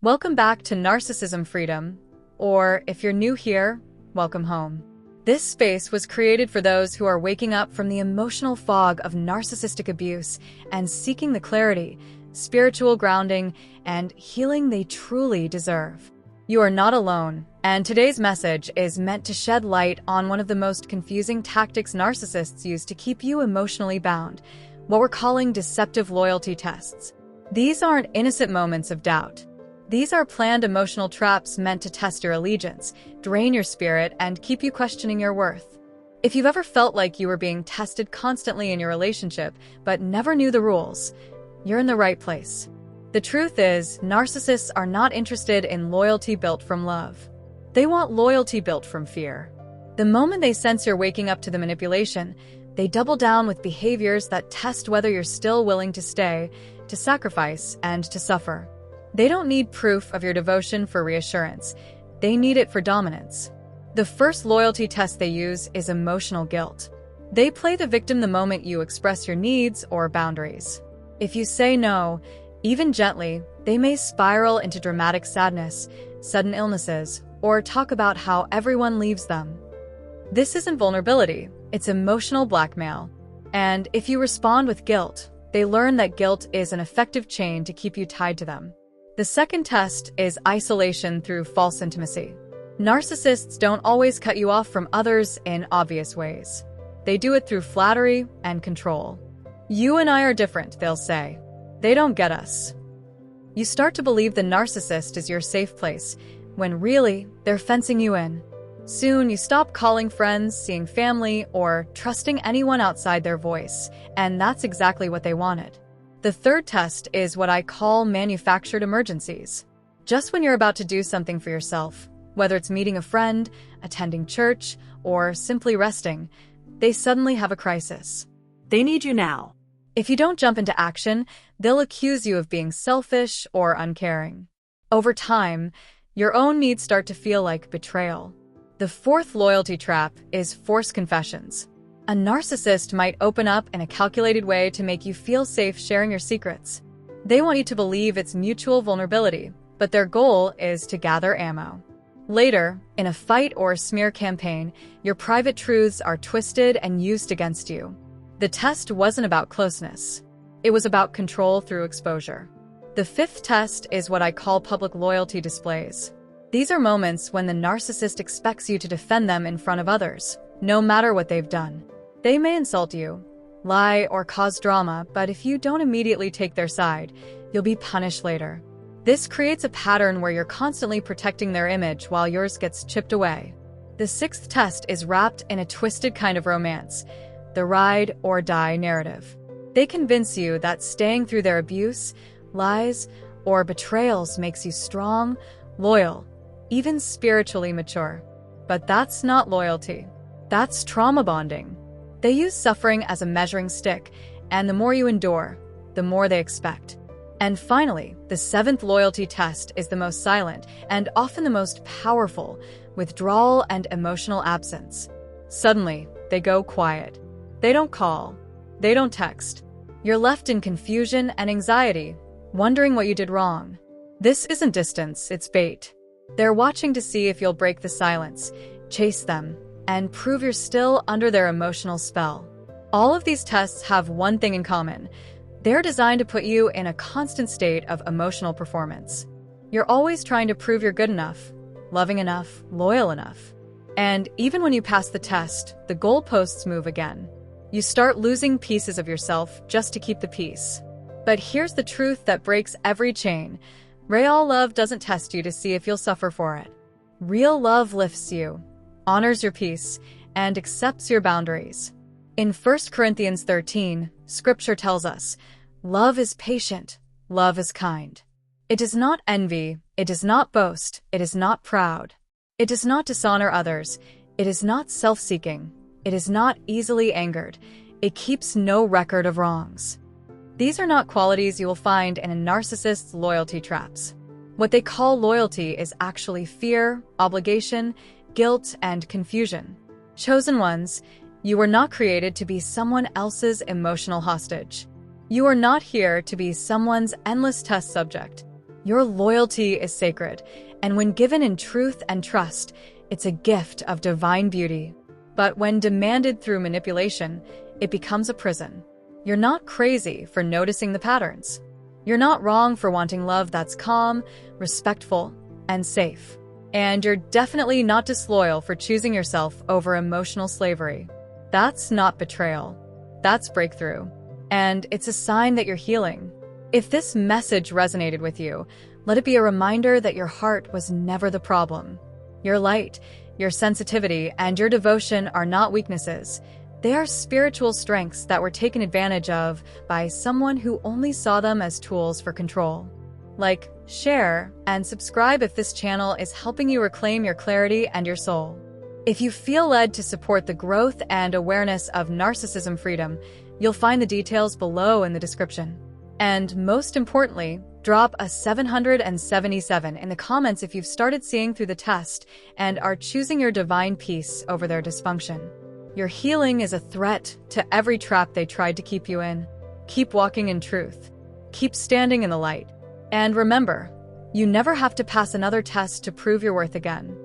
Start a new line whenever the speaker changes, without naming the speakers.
Welcome back to Narcissism Freedom, or if you're new here, welcome home. This space was created for those who are waking up from the emotional fog of narcissistic abuse and seeking the clarity, spiritual grounding, and healing they truly deserve. You are not alone, and today's message is meant to shed light on one of the most confusing tactics narcissists use to keep you emotionally bound, what we're calling deceptive loyalty tests. These aren't innocent moments of doubt. These are planned emotional traps meant to test your allegiance, drain your spirit, and keep you questioning your worth. If you've ever felt like you were being tested constantly in your relationship, but never knew the rules, you're in the right place. The truth is, narcissists are not interested in loyalty built from love. They want loyalty built from fear. The moment they sense you're waking up to the manipulation, they double down with behaviors that test whether you're still willing to stay, to sacrifice, and to suffer. They don't need proof of your devotion for reassurance. They need it for dominance. The first loyalty test they use is emotional guilt. They play the victim the moment you express your needs or boundaries. If you say no, even gently, they may spiral into dramatic sadness, sudden illnesses, or talk about how everyone leaves them. This isn't vulnerability, it's emotional blackmail. And if you respond with guilt, they learn that guilt is an effective chain to keep you tied to them. The second test is isolation through false intimacy. Narcissists don't always cut you off from others in obvious ways. They do it through flattery and control. You and I are different, they'll say. They don't get us. You start to believe the narcissist is your safe place, when really, they're fencing you in. Soon, you stop calling friends, seeing family, or trusting anyone outside their voice, and that's exactly what they wanted. The third test is what I call manufactured emergencies. Just when you're about to do something for yourself, whether it's meeting a friend, attending church, or simply resting, they suddenly have a crisis.
They need you now.
If you don't jump into action, they'll accuse you of being selfish or uncaring. Over time, your own needs start to feel like betrayal. The fourth loyalty trap is forced confessions. A narcissist might open up in a calculated way to make you feel safe sharing your secrets. They want you to believe it's mutual vulnerability, but their goal is to gather ammo. Later, in a fight or smear campaign, your private truths are twisted and used against you. The test wasn't about closeness. It was about control through exposure. The fifth test is what I call public loyalty displays. These are moments when the narcissist expects you to defend them in front of others, no matter what they've done. They may insult you, lie, or cause drama, but if you don't immediately take their side, you'll be punished later. This creates a pattern where you're constantly protecting their image while yours gets chipped away. The sixth test is wrapped in a twisted kind of romance, the ride or die narrative. They convince you that staying through their abuse, lies, or betrayals makes you strong, loyal, even spiritually mature. But that's not loyalty. That's trauma bonding. They use suffering as a measuring stick, and the more you endure, the more they expect. And finally, the seventh loyalty test is the most silent and often the most powerful: withdrawal and emotional absence. Suddenly, they go quiet. They don't call. They don't text. You're left in confusion and anxiety, wondering what you did wrong. This isn't distance, it's bait. They're watching to see if you'll break the silence, chase them, and prove you're still under their emotional spell. All of these tests have one thing in common. They're designed to put you in a constant state of emotional performance. You're always trying to prove you're good enough, loving enough, loyal enough. And even when you pass the test, the goalposts move again. You start losing pieces of yourself just to keep the peace. But here's the truth that breaks every chain. Real love doesn't test you to see if you'll suffer for it. Real love lifts you, honors your peace, and accepts your boundaries. In 1 Corinthians 13, Scripture tells us, "Love is patient, love is kind. It does not envy, it does not boast, it is not proud. It does not dishonor others, it is not self-seeking, it is not easily angered, it keeps no record of wrongs." These are not qualities you will find in a narcissist's loyalty traps. What they call loyalty is actually fear, obligation, guilt, and confusion. Chosen ones, you were not created to be someone else's emotional hostage. You are not here to be someone's endless test subject. Your loyalty is sacred, and when given in truth and trust, it's a gift of divine beauty. But when demanded through manipulation, it becomes a prison. You're not crazy for noticing the patterns. You're not wrong for wanting love that's calm, respectful, and safe. And you're definitely not disloyal for choosing yourself over emotional slavery. That's not betrayal. That's breakthrough. And it's a sign that you're healing. If this message resonated with you, let it be a reminder that your heart was never the problem. Your light, your sensitivity, and your devotion are not weaknesses. They are spiritual strengths that were taken advantage of by someone who only saw them as tools for control. Like, share, and subscribe if this channel is helping you reclaim your clarity and your soul. If you feel led to support the growth and awareness of Narcissism Freedom, you'll find the details below in the description. And most importantly, drop a 777 in the comments if you've started seeing through the test and are choosing your divine peace over their dysfunction. Your healing is a threat to every trap they tried to keep you in. Keep walking in truth. Keep standing in the light. And remember, you never have to pass another test to prove your worth again.